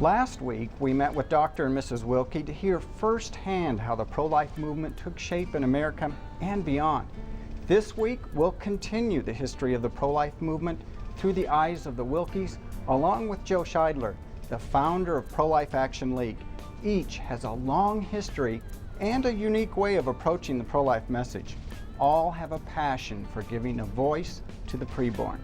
Last week, we met with Dr. and Mrs. Willke to hear firsthand how the pro-life movement took shape in America and beyond. This week, we'll continue the history of the pro-life movement through the eyes of the Willkes, along with Joe Scheidler, the founder of Pro-Life Action League. Each has a long history and a unique way of approaching the pro-life message. All have a passion for giving a voice to the preborn.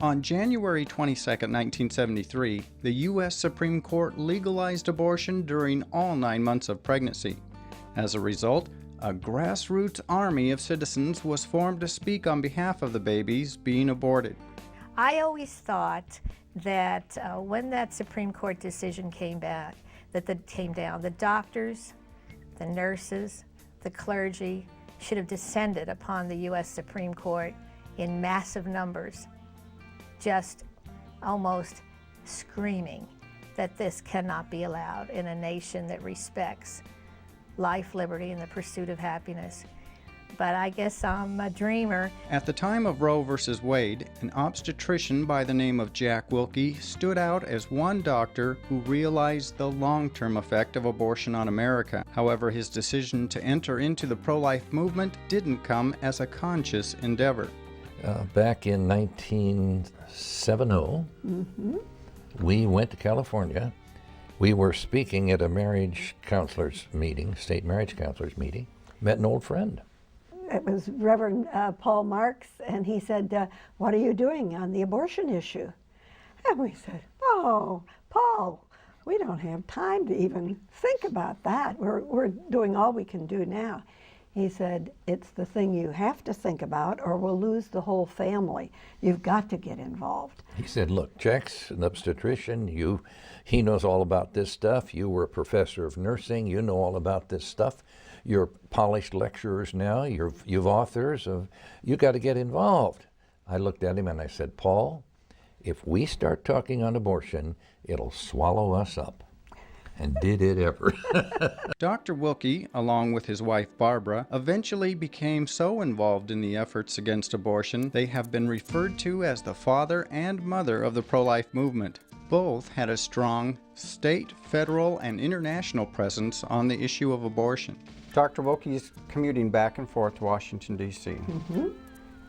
On January 22, 1973, the U.S. Supreme Court legalized abortion during all 9 months of pregnancy. As a result, a grassroots army of citizens was formed to speak on behalf of the babies being aborted. I always thought that when that Supreme Court decision came down, the doctors, the nurses, the clergy should have descended upon the U.S. Supreme Court in massive numbers, just almost screaming that this cannot be allowed in a nation that respects life, liberty, and the pursuit of happiness. But I guess I'm a dreamer. At the time of Roe v. Wade, an obstetrician by the name of Jack Willke stood out as one doctor who realized the long-term effect of abortion on America. However, his decision to enter into the pro-life movement didn't come as a conscious endeavor. Back in 1970, we went to California. We were speaking at a marriage counselors meeting, state marriage counselors meeting, met an old friend. It was Reverend Paul Marks, and he said, what are you doing on the abortion issue? And we said, oh, Paul, we don't have time to even think about that. We're doing all we can do now. He said, it's the thing you have to think about or we'll lose the whole family. You've got to get involved. He said, look, Jack's an obstetrician. He knows all about this stuff. You were a professor of nursing. You know all about this stuff. You're polished lecturers now. You've authors. You got to get involved. I looked at him and I said, Paul, if we start talking on abortion, it'll swallow us up. And did it ever. Dr. Willke, along with his wife Barbara, eventually became so involved in the efforts against abortion, they have been referred to as the father and mother of the pro-life movement. Both had a strong state, federal, and international presence on the issue of abortion. Dr. Willke is commuting back and forth to Washington, D.C.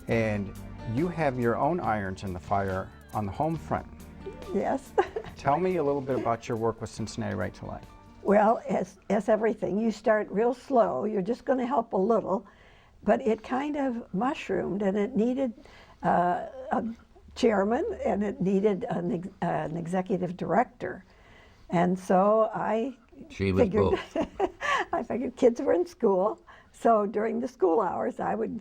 And you have your own irons in the fire on the home front. Yes. Tell me a little bit about your work with Cincinnati Right to Life. Well, as everything, you start real slow. You're just going to help a little, but it kind of mushroomed, and it needed a chairman, and it needed an executive director. And so I figured kids were in school, so during the school hours I would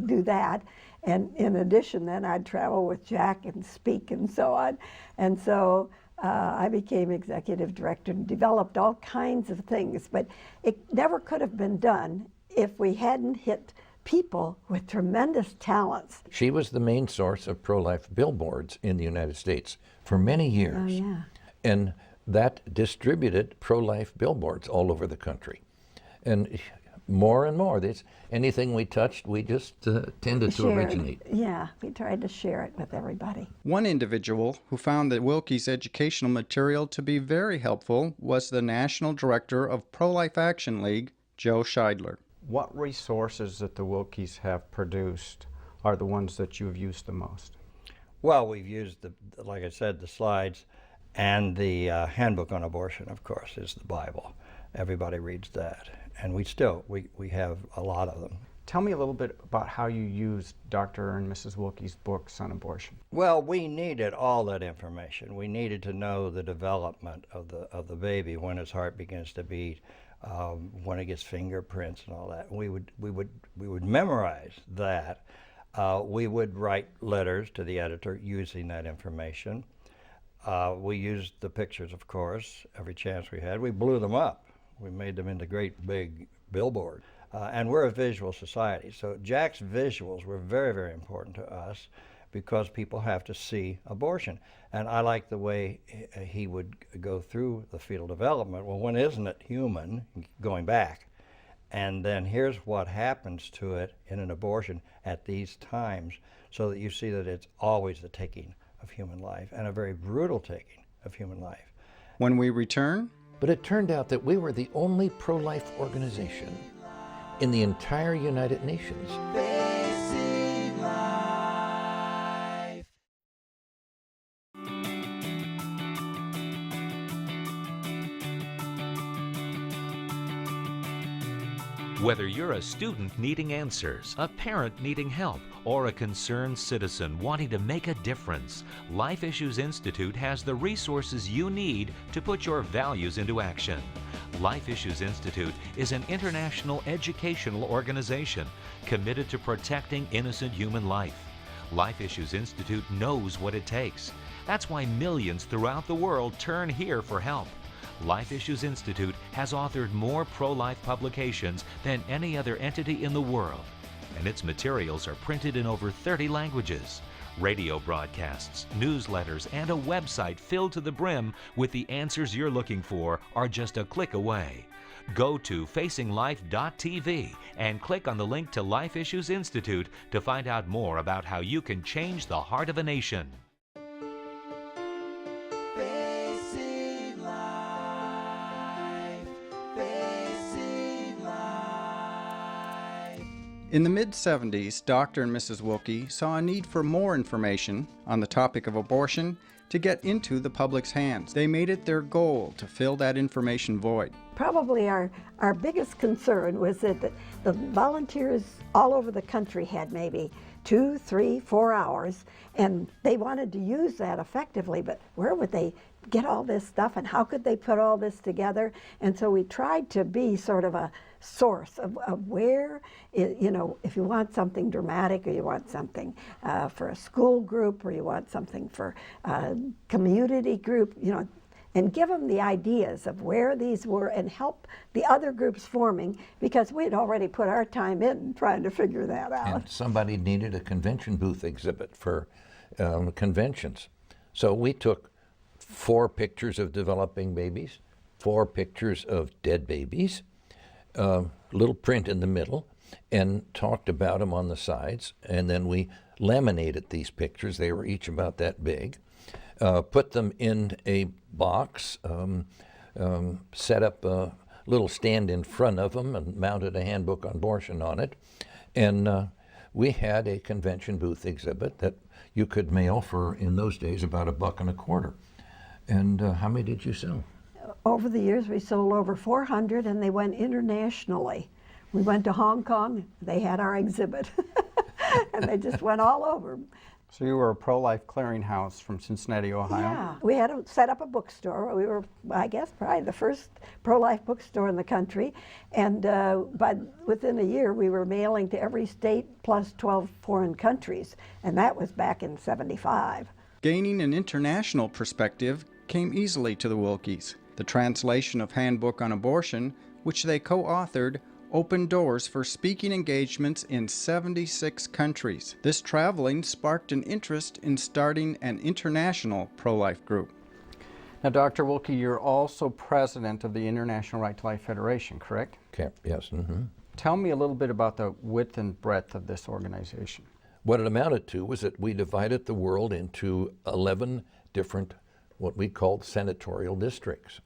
do that. And in addition, then I'd travel with Jack and speak and so on. And so I became executive director and developed all kinds of things. But it never could have been done if we hadn't hit people with tremendous talents. She was the main source of pro-life billboards in the United States for many years. Oh, yeah. And that distributed pro-life billboards all over the country. And more and more, anything we touched, we just tended to originate. Yeah, we tried to share it with everybody. One individual who found the Willke's educational material to be very helpful was the National Director of Pro-Life Action League, Joe Scheidler. What resources that the Willkes have produced are the ones that you've used the most? Well, we've used, like I said, the slides, and the handbook on abortion, of course, is the Bible. Everybody reads that. And we have a lot of them. Tell me a little bit about how you used Dr. and Mrs. Willke's books on abortion. Well, we needed all that information. We needed to know the development of the baby, when his heart begins to beat, when it gets fingerprints and all that. We would memorize that. We would write letters to the editor using that information. We used the pictures, of course, every chance we had. We blew them up. We made them into great big billboards. And we're a visual society, so Jack's visuals were very, very important to us because people have to see abortion. And I like the way he would go through the fetal development. Well, when isn't it human, going back? And then here's what happens to it in an abortion at these times, so that you see that it's always the taking of human life, and a very brutal taking of human life. When we return, But it turned out that we were the only pro-life organization in the entire United Nations. Whether you're a student needing answers, a parent needing help, or a concerned citizen wanting to make a difference, Life Issues Institute has the resources you need to put your values into action. Life Issues Institute is an international educational organization committed to protecting innocent human life. Life Issues Institute knows what it takes. That's why millions throughout the world turn here for help. Life Issues Institute has authored more pro-life publications than any other entity in the world, and its materials are printed in over 30 languages. Radio broadcasts, newsletters, and a website filled to the brim with the answers you're looking for are just a click away. Go to facinglife.tv and click on the link to Life Issues Institute to find out more about how you can change the heart of a nation. in the mid-70s, Dr. and Mrs. Willke saw a need for more information on the topic of abortion to get into the public's hands. They made it their goal to fill that information void. Probably our biggest concern was that the volunteers all over the country had maybe 2, 3, 4 hours, and they wanted to use that effectively, but where would they get all this stuff, and how could they put all this together? And so we tried to be sort of a source of where, you know, if you want something dramatic, or you want something for a school group, or you want something for a community group, you know, and give them the ideas of where these were and help the other groups forming, because we had already put our time in trying to figure that out. And somebody needed a convention booth exhibit for conventions. So we took 4 pictures of developing babies, 4 pictures of dead babies, little print in the middle, and talked about them on the sides. And then we laminated these pictures. They were each about that big. Put them in a box, set up a little stand in front of them, and mounted a handbook on abortion on it. And we had a convention booth exhibit that you could mail for, in those days, about $1.25. And how many did you sell? Over the years, we sold over 400, and they went internationally. We went to Hong Kong, they had our exhibit, and they just went all over. So you were a pro-life clearinghouse from Cincinnati, Ohio? Yeah, we had set up a bookstore. We were, I guess, probably the first pro-life bookstore in the country. And but within a year, we were mailing to every state plus 12 foreign countries. And that was back in '75. Gaining an international perspective came easily to the Willkes. The translation of Handbook on Abortion, which they co-authored, opened doors for speaking engagements in 76 countries. This traveling sparked an interest in starting an international pro-life group. Now, Dr. Willke, you're also president of the International Right to Life Federation, correct? Okay, yes. Mm-hmm. Tell me a little bit about the width and breadth of this organization. What it amounted to was that we divided the world into 11 different, what we called senatorial districts.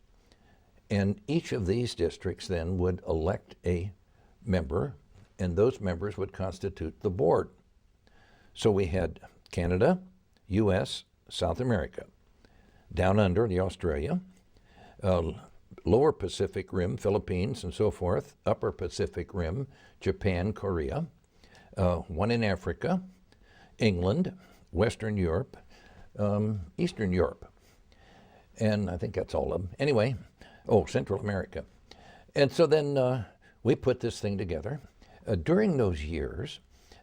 And each of these districts then would elect a member, and those members would constitute the board. So we had Canada, U.S., South America, down under the Australia, lower Pacific Rim, Philippines and so forth, upper Pacific Rim, Japan, Korea, one in Africa, England, Western Europe, Eastern Europe, and I think that's all of them. Anyway, Central America. And so then we put this thing together. During those years,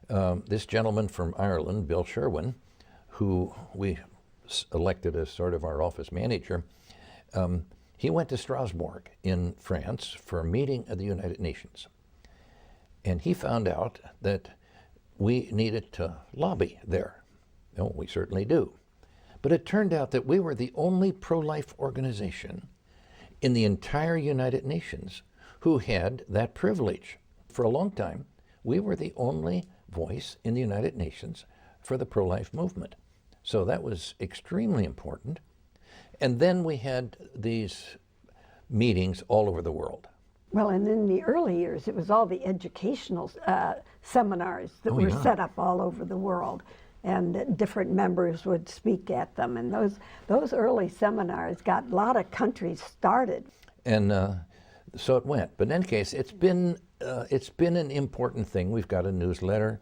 this gentleman from Ireland, Bill Sherwin, who we elected as sort of our office manager, he went to Strasbourg in France for a meeting of the United Nations. And he found out that we needed to lobby there. Oh, we certainly do. But it turned out that we were the only pro-life organization in the entire United Nations who had that privilege. For a long time, we were the only voice in the United Nations for the pro-life movement. So that was extremely important. And then we had these meetings all over the world. Well, and in the early years, it was all the educational seminars that were set up all over the world, and different members would speak at them. And those early seminars got a lot of countries started. And so it went. But in any case, it's been an important thing. We've got a newsletter,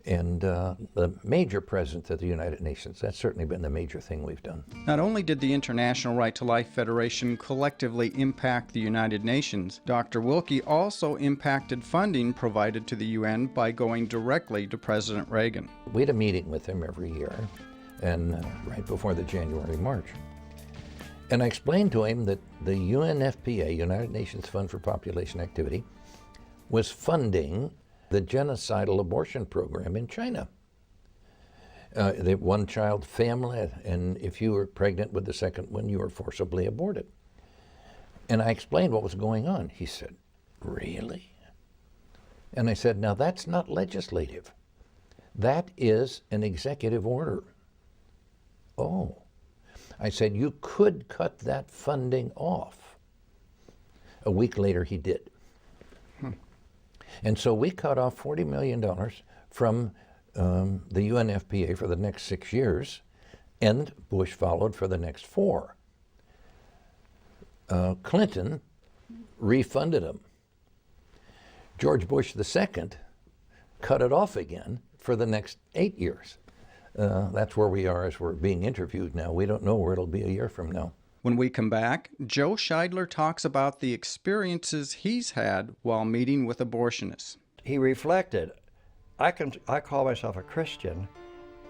and the major presence at the United Nations. That's certainly been the major thing we've done. Not only did the International Right to Life Federation collectively impact the United Nations, Dr. Willke also impacted funding provided to the UN by going directly to President Reagan. We had a meeting with him every year, and right before the January March. And I explained to him that the UNFPA, United Nations Fund for Population Activity, was funding the genocidal abortion program in China. The one-child family, and if you were pregnant with the second one, you were forcibly aborted. And I explained what was going on. He said, "Really?" And I said, "Now that's not legislative. That is an executive order." "Oh." I said, "You could cut that funding off." A week later, he did. And so we cut off $40 million from the UNFPA for the next 6 years, and Bush followed for the next 4. Clinton refunded them. George Bush II cut it off again for the next 8 years. That's where we are as we're being interviewed now. We don't know where it'll be a year from now. When we come back, Joe Scheidler talks about the experiences he's had while meeting with abortionists. He reflected, I call myself a Christian.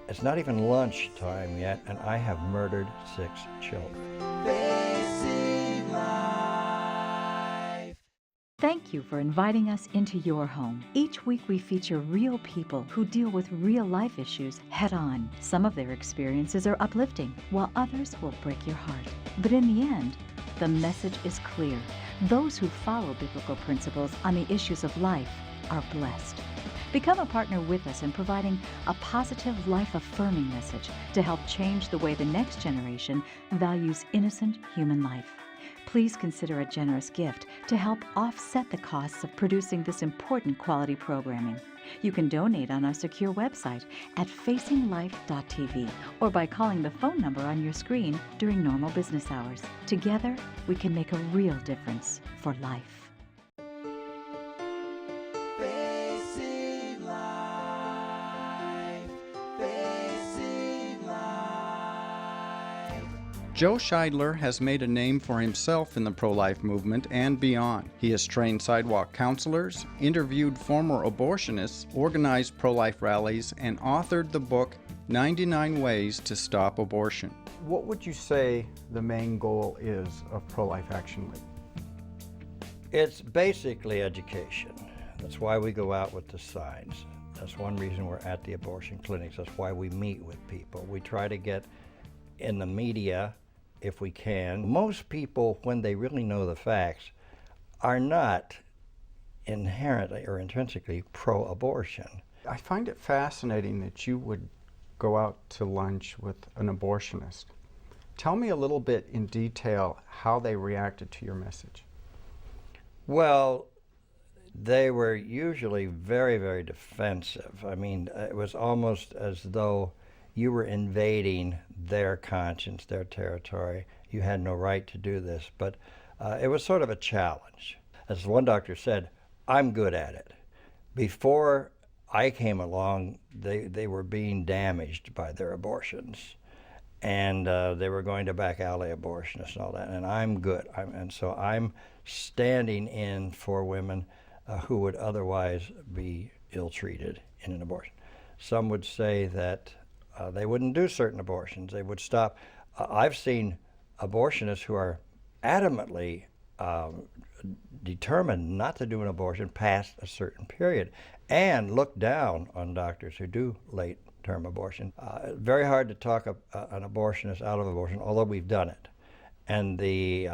It's not even lunchtime yet, and I have murdered 6 children. Thank you for inviting us into your home. Each week we feature real people who deal with real life issues head on. Some of their experiences are uplifting, while others will break your heart. But in the end, the message is clear. Those who follow biblical principles on the issues of life are blessed. Become a partner with us in providing a positive, life-affirming message to help change the way the next generation values innocent human life. Please consider a generous gift to help offset the costs of producing this important quality programming. You can donate on our secure website at facinglife.tv or by calling the phone number on your screen during normal business hours. Together, we can make a real difference for life. Joe Scheidler has made a name for himself in the pro-life movement and beyond. He has trained sidewalk counselors, interviewed former abortionists, organized pro-life rallies, and authored the book 99 Ways to Stop Abortion. What would you say the main goal is of Pro-Life Action League? It's basically education. That's why we go out with the signs. That's one reason we're at the abortion clinics. That's why we meet with people. We try to get in the media if we can. Most people, when they really know the facts, are not inherently or intrinsically pro-abortion. I find it fascinating that you would go out to lunch with an abortionist. Tell me a little bit in detail how they reacted to your message. Well, they were usually very, very defensive. I mean, it was almost as though you were invading their conscience, their territory. You had no right to do this, but it was sort of a challenge. As one doctor said, I'm good at it. Before I came along, they were being damaged by their abortions, and they were going to back alley abortionists and all that, and I'm good. And so I'm standing in for women who would otherwise be ill-treated in an abortion. Some would say that they wouldn't do certain abortions. They would stop. I've seen abortionists who are adamantly determined not to do an abortion past a certain period and look down on doctors who do late-term abortion. Very hard to talk an abortionist out of abortion, although we've done it. And the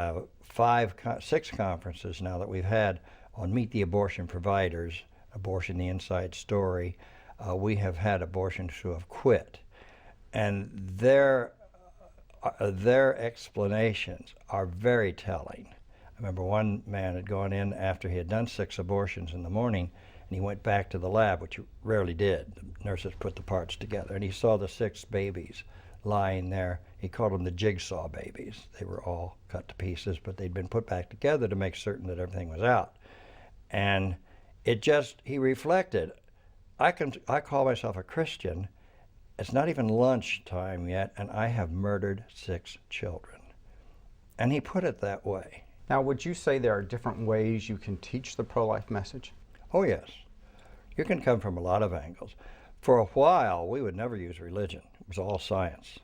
6 conferences now that we've had on Meet the Abortion Providers, Abortion the Inside Story, we have had abortionists who have quit. And their their explanations are very telling. I remember one man had gone in after he had done 6 abortions in the morning, and he went back to the lab, which he rarely did. The nurses put the parts together, and he saw the 6 babies lying there. He called them the jigsaw babies. They were all cut to pieces, but they'd been put back together to make certain that everything was out. And he reflected, I call myself a Christian. It's not even lunchtime yet, and I have murdered 6 children. And he put it that way. Now, would you say there are different ways you can teach the pro-life message? Oh, yes. You can come from a lot of angles. For a while, we would never use religion. It was all science.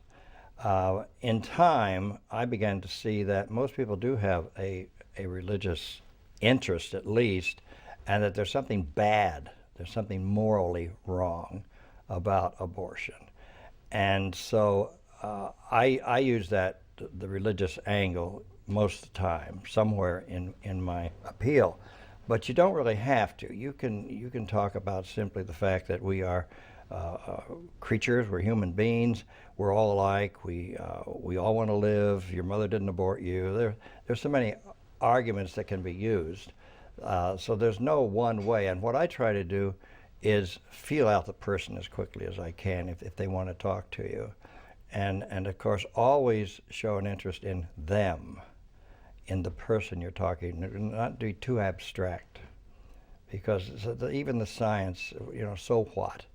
In time, I began to see that most people do have a religious interest, at least, and that there's something bad, there's something morally wrong about abortion. And so I use the religious angle most of the time, somewhere in my appeal. But you don't really have to. You can talk about simply the fact that we are creatures, we're human beings, we're all alike, we all want to live, your mother didn't abort you. There's so many arguments that can be used. So there's no one way. And what I try to do is feel out the person as quickly as I can if they want to talk to you. And of course, always show an interest in them, in the person you're talking, not be too abstract. Because even the science, so what?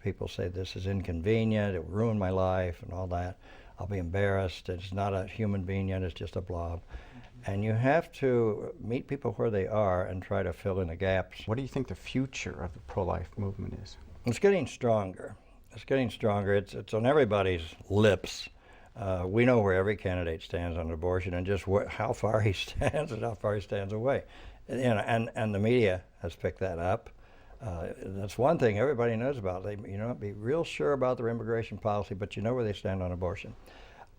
People say this is inconvenient, it will ruin my life and all that. I'll be embarrassed, it's not a human being yet, it's just a blob. And you have to meet people where they are and try to fill in the gaps. What do you think the future of the pro-life movement is? It's getting stronger. It's getting stronger. It's on everybody's lips. We know where every candidate stands on abortion and just how far he stands and how far he stands away. And the media has picked that up. That's one thing everybody knows about. They be real sure about their immigration policy, but you know where they stand on abortion.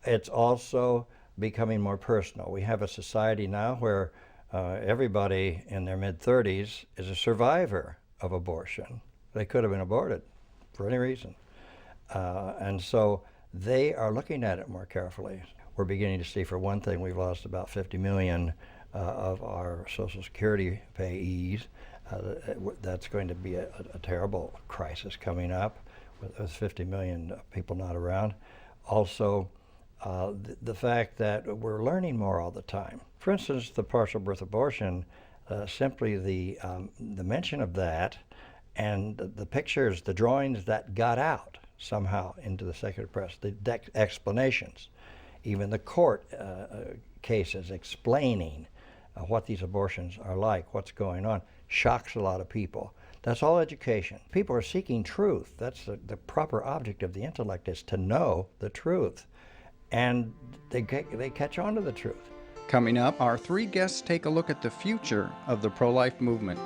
It's also becoming more personal. We have a society now where everybody in their mid-30s is a survivor of abortion. They could have been aborted for any reason. And so they are looking at it more carefully. We're beginning to see, for one thing, we've lost about 50 million of our Social Security payees. That's going to be a terrible crisis coming up with 50 million people not around. Also, the fact that we're learning more all the time. For instance, the partial birth abortion, simply the mention of that and the pictures, the drawings that got out somehow into the secular press, the explanations, even the court cases explaining what these abortions are like, what's going on, shocks a lot of people. That's all education. People are seeking truth. That's the proper object of the intellect, is to know the truth. And they catch on to the truth. Coming up, our 3 guests take a look at the future of the pro-life movement.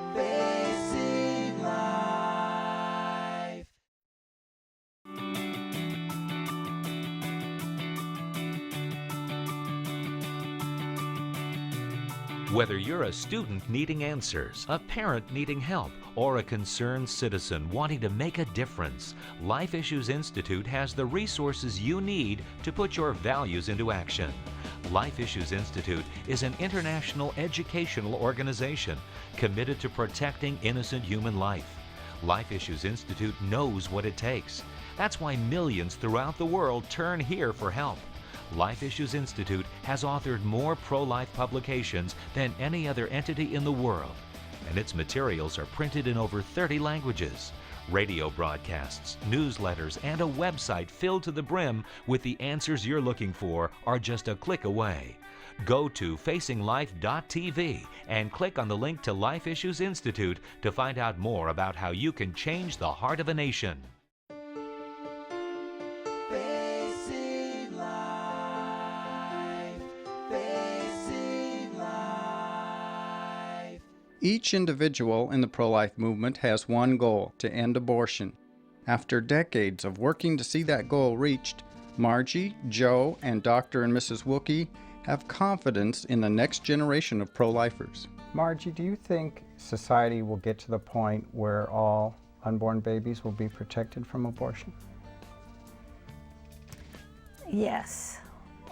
Whether you're a student needing answers, a parent needing help, or a concerned citizen wanting to make a difference, Life Issues Institute has the resources you need to put your values into action. Life Issues Institute is an international educational organization committed to protecting innocent human life. Life Issues Institute knows what it takes. That's why millions throughout the world turn here for help. Life Issues Institute has authored more pro-life publications than any other entity in the world, and its materials are printed in over 30 languages. Radio broadcasts, newsletters, and a website filled to the brim with the answers you're looking for are just a click away. Go to facinglife.tv and click on the link to Life Issues Institute to find out more about how you can change the heart of a nation. Each individual in the pro-life movement has one goal: to end abortion. After decades of working to see that goal reached, Margie, Joe, and Dr. and Mrs. Willke have confidence in the next generation of pro-lifers. Margie, do you think society will get to the point where all unborn babies will be protected from abortion? Yes.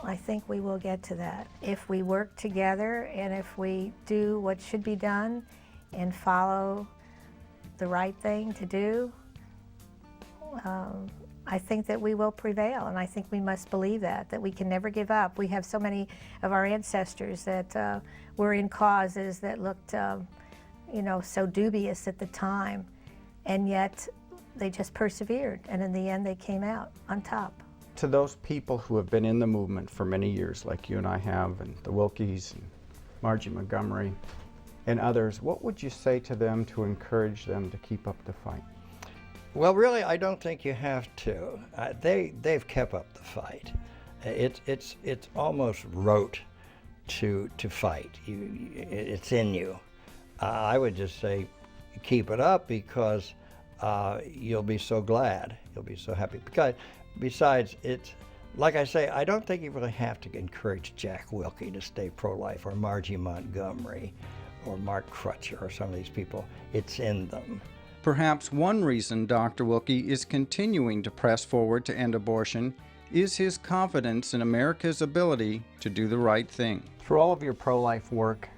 I think we will get to that. If we work together and if we do what should be done and follow the right thing to do, I think that we will prevail, and I think we must believe that we can never give up. We have so many of our ancestors that were in causes that looked, so dubious at the time, and yet they just persevered, and in the end they came out on top. To those people who have been in the movement for many years, like you and I have, and the Willkes and Margie Montgomery and others, what would you say to them to encourage them to keep up the fight? Well, really, I don't think you have to. They've kept up the fight. It's almost rote to fight. It's in you. I would just say keep it up, because you'll be so glad. You'll be so happy. Because besides, it's like I say, I don't think you really have to encourage Jack Willke to stay pro-life, or Margie Montgomery, or Mark Crutcher, or some of these people. It's in them. Perhaps one reason Dr. Willke is continuing to press forward to end abortion is his confidence in America's ability to do the right thing. Through all of your pro-life work,